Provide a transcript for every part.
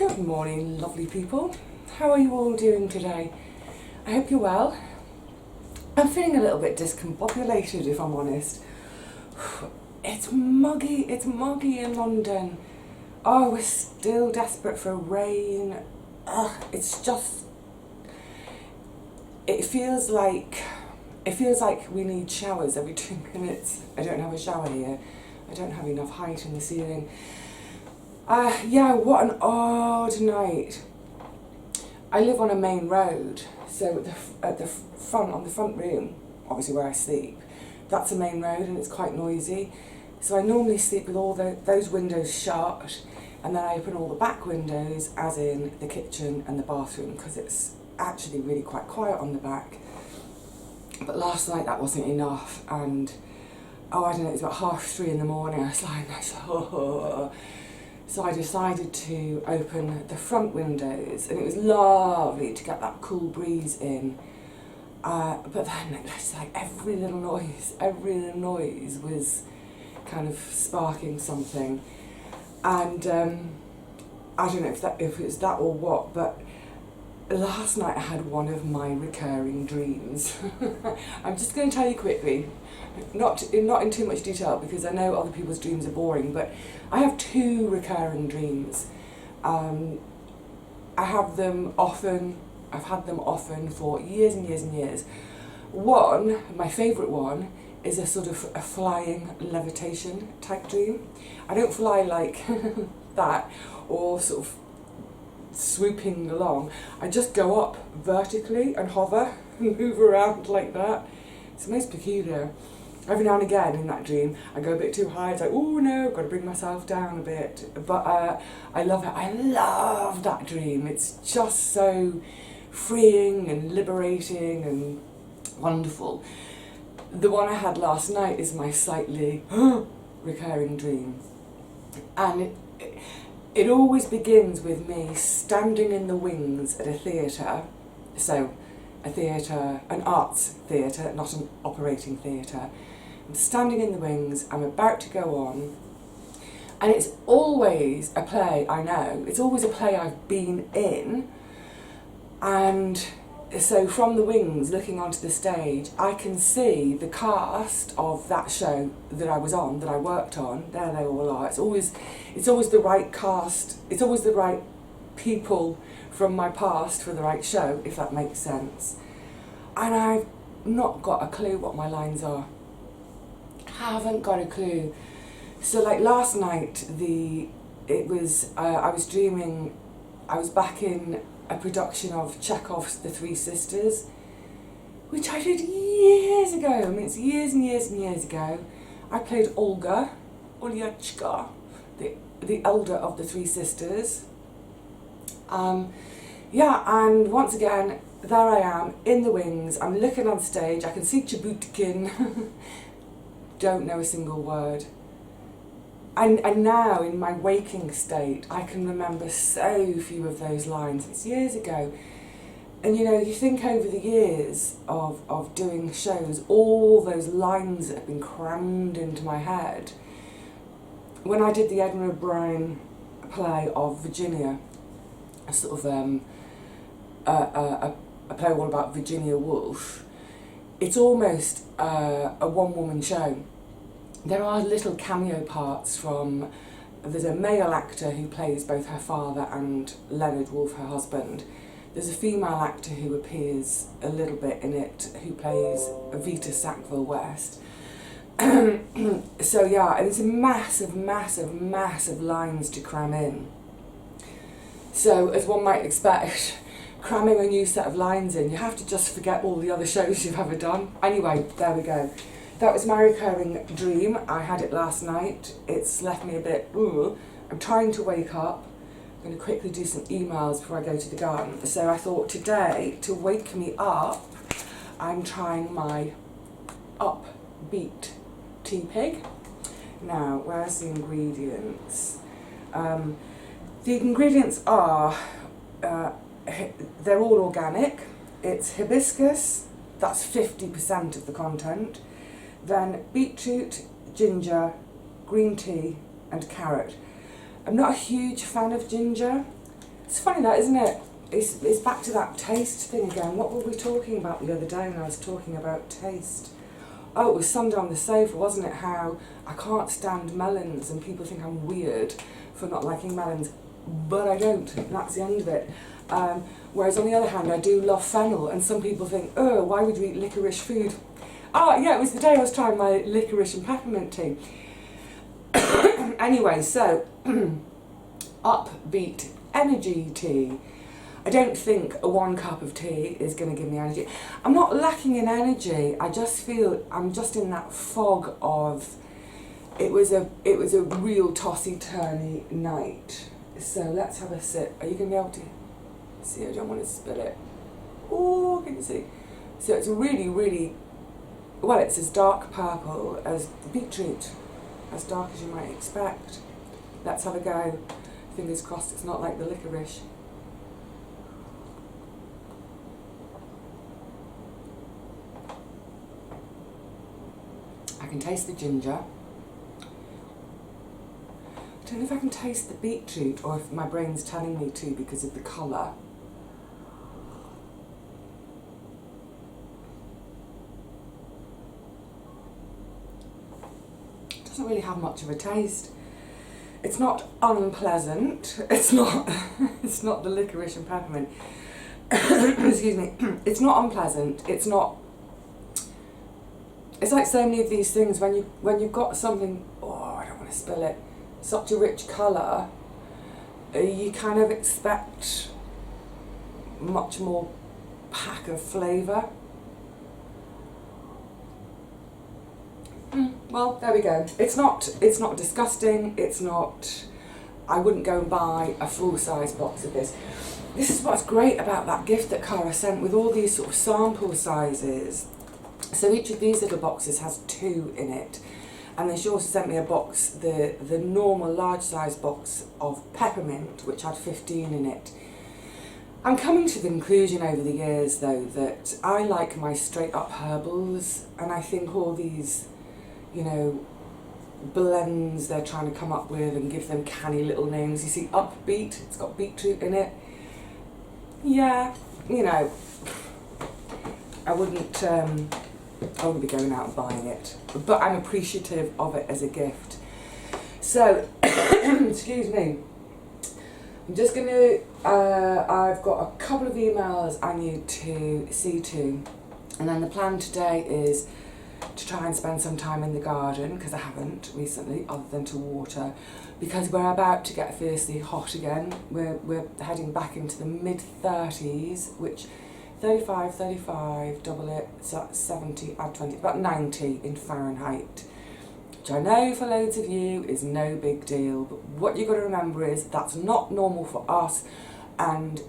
Good morning, lovely people. How are you all doing today? I hope you're well. I'm feeling a little bit discombobulated, if I'm honest. It's muggy in London. Oh, we're still desperate for rain. It's just, it feels like we need showers every 2 minutes. I don't have a shower here. I don't have enough height in the ceiling. Yeah, what an odd night. I live on a main road, so at the front, on the front room, obviously where I sleep, that's a main road and it's quite noisy. So I normally sleep with all those windows shut, and then I open all the back windows, as in the kitchen and the bathroom, because it's actually really quite quiet on the back. But last night that wasn't enough, and I don't know, it was about 3:30 in the morning. I was lying there, so I decided to open the front windows, and it was lovely to get that cool breeze in. But then it's like every little noise was kind of sparking something. And I don't know if it was that or what, but last night I had one of my recurring dreams. I'm just going to tell you quickly, not in too much detail, because I know other people's dreams are boring, but I have 2 recurring dreams. I have them often. I've had them often for years and years and years. One, my favourite one, is a sort of a flying levitation type dream. I don't fly like that, or sort of swooping along. I just go up vertically and hover and move around like that. It's most peculiar. Every now and again in that dream I go a bit too high. It's like, oh no, I've got to bring myself down a bit. But I love it. I love that dream. It's just so freeing and liberating and wonderful. The one I had last night is my slightly recurring dream, and it always begins with me standing in the wings at a theatre. So a theatre, an arts theatre, not an operating theatre. I'm standing in the wings, I'm about to go on, and it's always a play, I know, it's always a play I've been in, and so from the wings, looking onto the stage, I can see the cast of that show that I was on, that I worked on. There they all are. It's always the right cast. It's always the right people from my past for the right show, if that makes sense. And I've not got a clue what my lines are. Haven't got a clue. So like last night, I was dreaming. I was back in a production of Chekhov's The Three Sisters, which I did years ago. I mean, it's years and years and years ago. I played Olga, Olyachka, the elder of the 3 sisters. Yeah, and once again, there I am in the wings. I'm looking on stage. I can see Chibutkin. Don't know a single word. And now, in my waking state, I can remember so few of those lines. It's years ago. And you know, you think over the years of doing shows, all those lines that have been crammed into my head. When I did the Edinburgh Bryan play of Virginia, a sort of a play all about Virginia Woolf, it's almost a one-woman show. There are little cameo parts from, there's a male actor who plays both her father and Leonard Woolf, her husband. There's a female actor who appears a little bit in it, who plays Vita Sackville-West. So yeah, and it's a massive lines to cram in. So as one might expect, cramming a new set of lines in, you have to just forget all the other shows you've ever done. Anyway, there we go. That was my recurring dream. I had it last night. It's left me a bit, I'm trying to wake up. I'm going to quickly do some emails before I go to the garden. So I thought today, to wake me up, I'm trying my Up Beet tea pig. Now, where's the ingredients? The ingredients are, they're all organic. It's hibiscus, that's 50% of the content. Then beetroot, ginger, green tea and carrot. I'm not a huge fan of ginger, It's funny that, isn't it? It's back to that taste thing again. What were we talking about the other day when I was talking about taste? Oh, it was Sunday on the sofa, wasn't it? How I can't stand melons and people think I'm weird for not liking melons, but I don't. That's the end of it. Whereas on the other hand, I do love fennel, and some people think, oh, why would you eat licorice food? Oh, yeah, it was the day I was trying my licorice and peppermint tea. Anyway, so, Up Beet energy tea. I don't think a 1 cup of tea is going to give me energy. I'm not lacking in energy. I just feel I'm just in that fog of it was a real tossy-turny night. So let's have a sip. Are you going to be able to see? I don't want to spill it. Oh, can you see? So it's really, really, well, it's as dark purple as beetroot, as dark as you might expect. Let's have a go. Fingers crossed it's not like the licorice. I can taste the ginger. I don't know if I can taste the beetroot or if my brain's telling me to because of the colour. It doesn't really have much of a taste. It's not unpleasant. It's not it's not the licorice and peppermint. Excuse me. It's not unpleasant. It's not. It's like so many of these things when you've got something. Oh, I don't want to spill it. Such a rich colour, you kind of expect much more pack of flavour. Well, there we go. It's not disgusting. It's not. I wouldn't go and buy a full-size box of this. This is what's great about that gift that Cara sent with all these sort of sample sizes. So each of these little boxes has 2 in it. And then she also sent me a box, the normal large size box of peppermint, which had 15 in it. I'm coming to the conclusion over the years, though, that I like my straight up herbals, and I think all these, you know, blends they're trying to come up with and give them canny little names. You see, Up Beet, it's got beetroot in it. Yeah, you know, I wouldn't be going out and buying it, but I'm appreciative of it as a gift. So, excuse me, I'm just going to, I've got a couple of emails I need to see to, and then the plan today is to try and spend some time in the garden, because I haven't recently, other than to water, because we're about to get fiercely hot again. We're heading back into the mid-30s, which 35, double it, so that's 70, add 20, about 90 in Fahrenheit, which I know for loads of you is no big deal, but what you've got to remember is that's not normal for us, and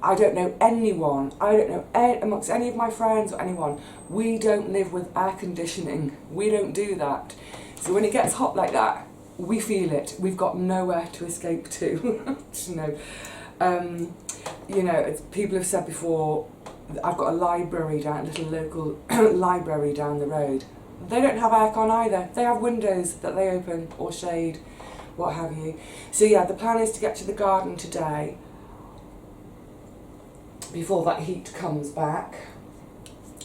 I don't know anyone, amongst any of my friends or anyone, we don't live with air conditioning, we don't do that. So when it gets hot like that, we feel it, we've got nowhere to escape to, you know, as people have said before, I've got a library down, a little local library down the road. They don't have aircon either. They have windows that they open or shade, what have you. So yeah, the plan is to get to the garden today before that heat comes back.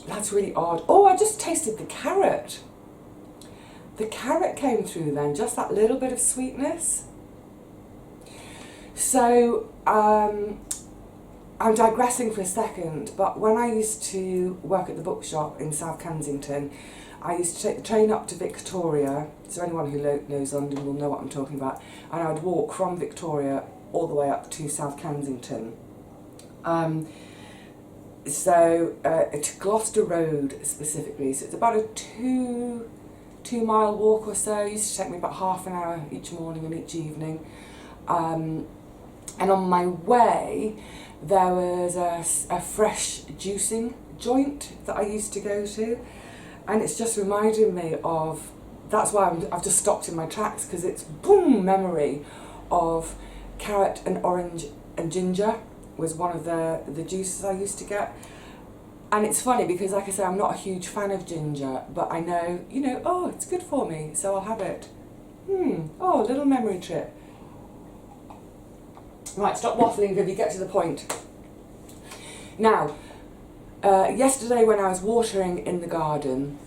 That's really odd. Oh, I just tasted the carrot. The carrot came through then, just that little bit of sweetness. So, I'm digressing for a second, but when I used to work at the bookshop in South Kensington, I used to take the train up to Victoria, so anyone who knows London will know what I'm talking about, and I would walk from Victoria all the way up to South Kensington. To Gloucester Road specifically, so it's about a 2-mile walk or so. It used to take me about half an hour each morning and each evening. And on my way, there was a fresh juicing joint that I used to go to, and it's just reminding me of, that's why I've just stopped in my tracks, because it's boom memory of carrot and orange and ginger was one of the juices I used to get. And it's funny because, like I say, I'm not a huge fan of ginger, but I know, you know, oh, it's good for me, so I'll have it. Oh, a little memory trip. Right, stop waffling, Vivi, get to the point. Now, yesterday when I was watering in the garden,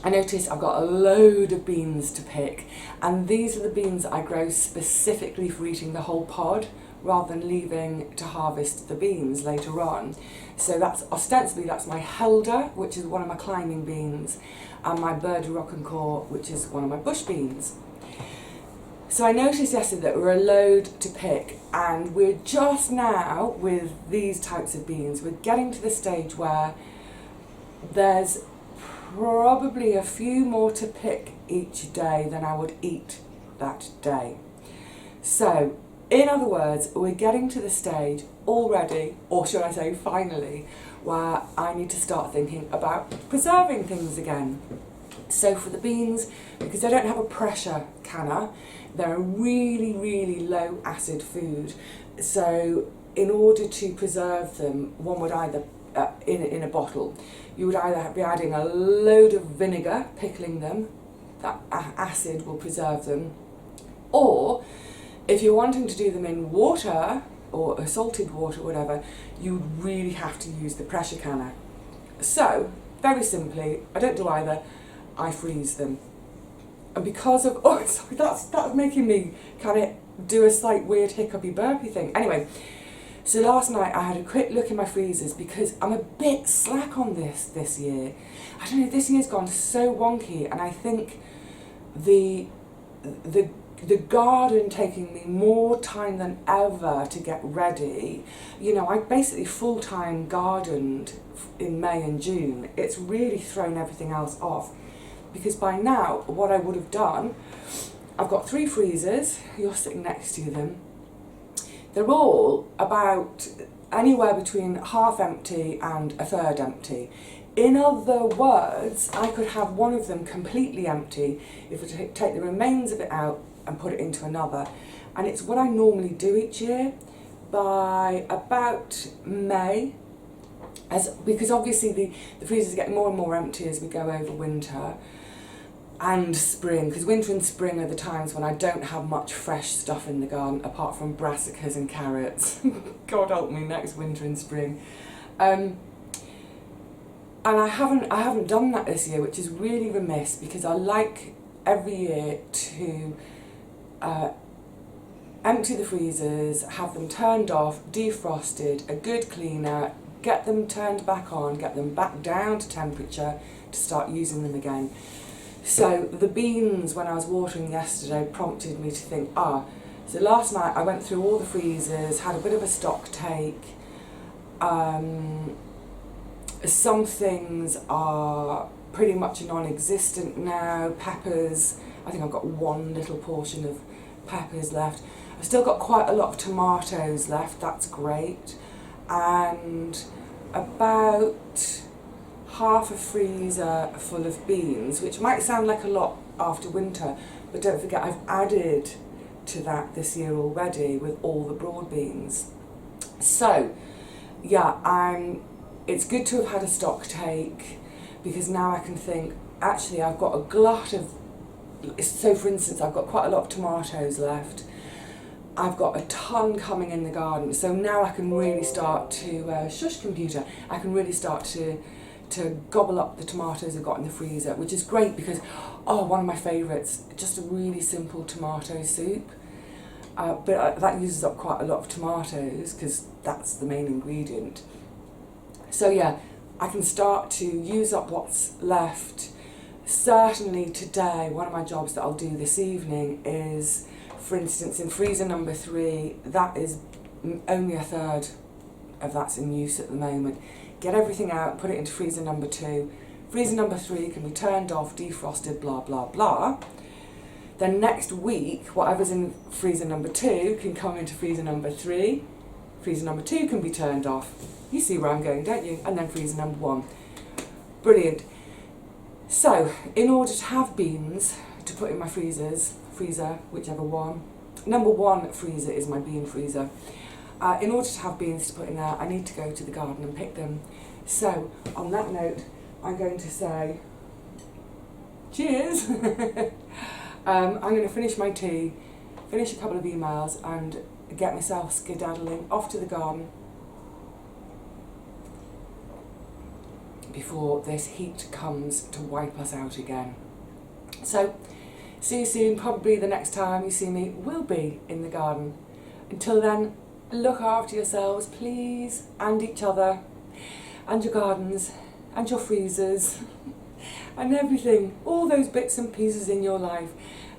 I noticed I've got a load of beans to pick, and these are the beans I grow specifically for eating the whole pod, rather than leaving to harvest the beans later on. So that's ostensibly, that's my helder, which is one of my climbing beans, and my birdie rockencore, which is one of my bush beans. So I noticed yesterday that we're a load to pick, and we're just now, with these types of beans, we're getting to the stage where there's probably a few more to pick each day than I would eat that day. So, in other words, we're getting to the stage already, or should I say finally, where I need to start thinking about preserving things again. So for the beans, because I don't have a pressure canner, they're a really, really low acid food. So in order to preserve them, one would either, in a bottle, you would either be adding a load of vinegar, pickling them, that acid will preserve them, or if you're wanting to do them in water, or salted water, whatever, you would really have to use the pressure canner. So, very simply, I don't do either, I freeze them. And because of, oh sorry, that's making me kind of do a slight weird hiccupy burpy thing. Anyway, so last night I had a quick look in my freezers because I'm a bit slack on this year. I don't know, this year's gone so wonky, and I think the garden taking me more time than ever to get ready. You know, I basically full-time gardened in May and June. It's really thrown everything else off, because by now what I would have done, I've got 3 freezers, you're sitting next to them. They're all about anywhere between half empty and a third empty. In other words, I could have one of them completely empty if I take the remains of it out and put it into another. And it's what I normally do each year. By about May, because obviously the freezers get more and more empty as we go over winter and spring, because winter and spring are the times when I don't have much fresh stuff in the garden apart from brassicas and carrots. God help me, next winter and spring. And I haven't done that this year, which is really remiss, because I like every year to empty the freezers, have them turned off, defrosted, a good cleaner, get them turned back on, get them back down to temperature to start using them again. So the beans, when I was watering yesterday, prompted me to think, so last night I went through all the freezers, had a bit of a stock take. Some things are pretty much non-existent now. Peppers, I think I've got one little portion of peppers left. I've still got quite a lot of tomatoes left, that's great. And about half a freezer full of beans, which might sound like a lot after winter, but don't forget I've added to that this year already with all the broad beans. So, yeah, it's good to have had a stock take, because now I can think, actually I've got a glut of, so for instance I've got quite a lot of tomatoes left, I've got a ton coming in the garden, so now I can really start to, shush computer, I can really start to gobble up the tomatoes I've got in the freezer, which is great because, one of my favourites, just a really simple tomato soup. But that uses up quite a lot of tomatoes because that's the main ingredient. So yeah, I can start to use up what's left. Certainly today, one of my jobs that I'll do this evening is, for instance, in freezer number 3, that is only a third of that's in use at the moment. Get everything out, put it into freezer number 2. Freezer number 3 can be turned off, defrosted, blah, blah, blah. Then next week, whatever's in freezer number 2 can come into freezer number 3. Freezer number 2 can be turned off. You see where I'm going, don't you? And then freezer number 1. Brilliant. So, in order to have beans to put in my freezer, whichever one. Number 1 freezer is my bean freezer. In order to have beans to put in there, I need to go to the garden and pick them. So, on that note, I'm going to say, cheers! I'm going to finish my tea, finish a couple of emails, and get myself skedaddling off to the garden before this heat comes to wipe us out again. So, see you soon. Probably the next time you see me will be in the garden. Until then, look after yourselves, please, and each other, and your gardens, and your freezers, and everything, all those bits and pieces in your life,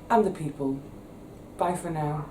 and the people. Bye for now.